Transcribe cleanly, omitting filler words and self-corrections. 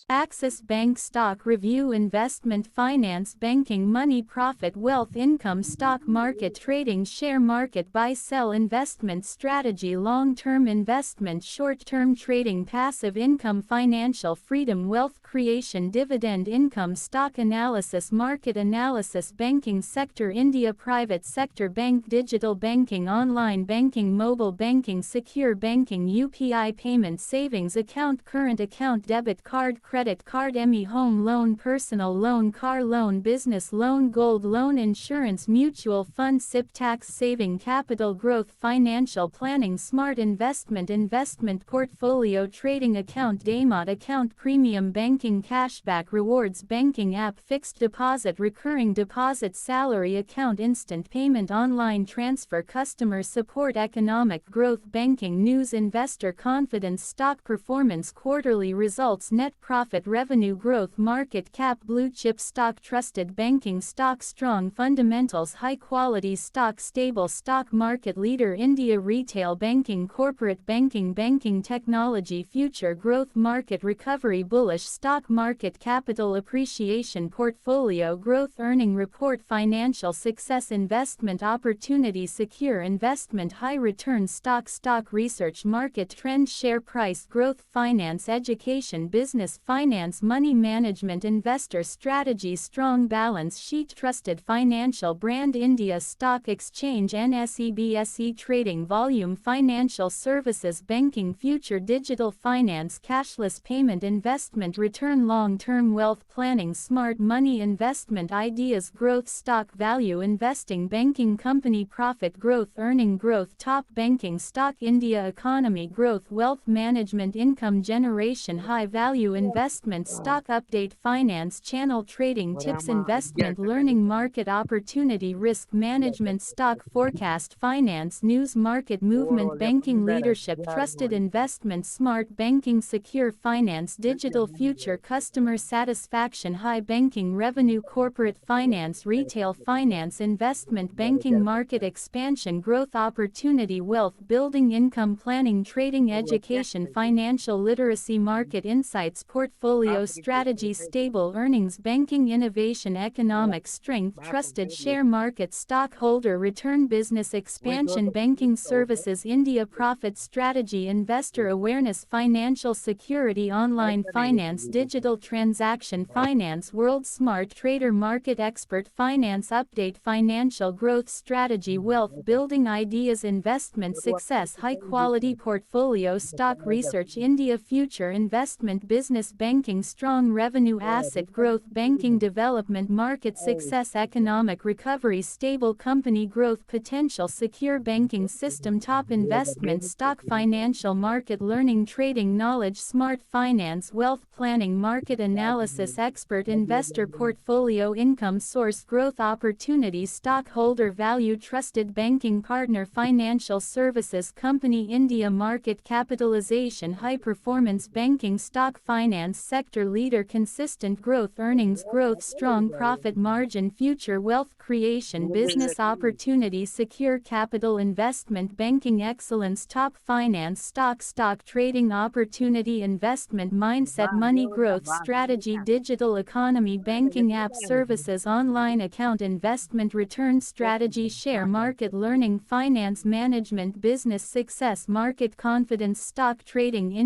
Axis Bank Stock Review Investment Finance Banking Money Profit Wealth Income Stock Market Trading Share Market Buy-Sell Investment Strategy Long-Term Investment Short-Term Trading Passive Income Financial Freedom Wealth Creation Dividend Income Stock Analysis Market Analysis Banking Sector India Private Sector Bank Digital Banking Online Banking Mobile Banking Secure Banking UPI Payment Savings Account Current Account Debit Card Credit Card ME Home Loan Personal Loan Car Loan Business Loan Gold Loan Insurance Mutual Fund SIP Tax Saving Capital Growth Financial Planning Smart Investment Investment Portfolio Trading Account Daemot Account Premium Banking Cashback Rewards Banking App Fixed Deposit Recurring Deposit Salary Account Instant Payment Online Transfer Customer Support Economic Growth Banking News Investor Confidence Stock Performance Quarterly Results Net Profit Revenue Growth Market Cap Blue Chip Stock Trusted Banking Stock Strong Fundamentals High Quality Stock Stable Stock Market Leader India Retail Banking Corporate Banking Banking Technology Future Growth Market Recovery Bullish Stock Market Capital Appreciation Portfolio Growth Earning Report Financial Success Investment Opportunity Secure Investment High Return Stock Research Market Trend Share Price Growth Finance Education Business Finance Money Management Investor Strategy Strong Balance Sheet Trusted Financial Brand India Stock Exchange NSE BSE Trading Volume Financial Services Banking Future Digital Finance Cashless Payment Investment Return Long-Term Wealth Planning Smart Money Investment Ideas Growth Stock Value Investing Banking Company Profit Growth Earning Growth Top Banking Stock India Economy Growth Wealth Management Income Generation High Value Investment Stock Update Finance Channel Trading Tips Investment Learning Market Opportunity Risk Management Stock Forecast Finance News Market Movement Banking Leadership Trusted Investment Smart Banking Secure Finance Digital Future Customer Satisfaction High Banking Revenue Corporate Finance Retail Finance Investment Banking Market Expansion Growth Opportunity Wealth Building Income Planning Trading Education Financial Literacy Market Insights Portfolio Strategy Stable Earnings Banking Innovation Economic Strength Trusted Share Market Stockholder Return Business Expansion Banking Services India Profit Strategy Investor Awareness Financial Security Online Finance Digital Transaction Finance World Smart Trader Market Expert Finance Update Financial Growth Strategy Wealth Building Ideas Investment Success High Quality Portfolio Stock Research India Future Investment Business Banking Strong Revenue Asset Growth Banking Development Market Success Economic Recovery Stable Company Growth Potential Secure Banking System Top Investment Stock Financial Market Learning Trading Knowledge Smart Finance Wealth Planning Market Analysis Expert Investor Portfolio Income Source Growth Opportunity Stockholder Value Trusted Banking Partner Financial Services Company India Market Capitalization High Performance Banking Stock Finance Sector Leader Consistent Growth Earnings Growth Strong Profit Margin Future Wealth Creation Business Opportunity Secure Capital Investment Banking Excellence Top Finance Stock Trading Opportunity Investment Mindset Money Growth Strategy Digital Economy Banking App Services Online Account Investment Return Strategy Share Market Learning Finance Management Business Success Market Confidence Stock Trading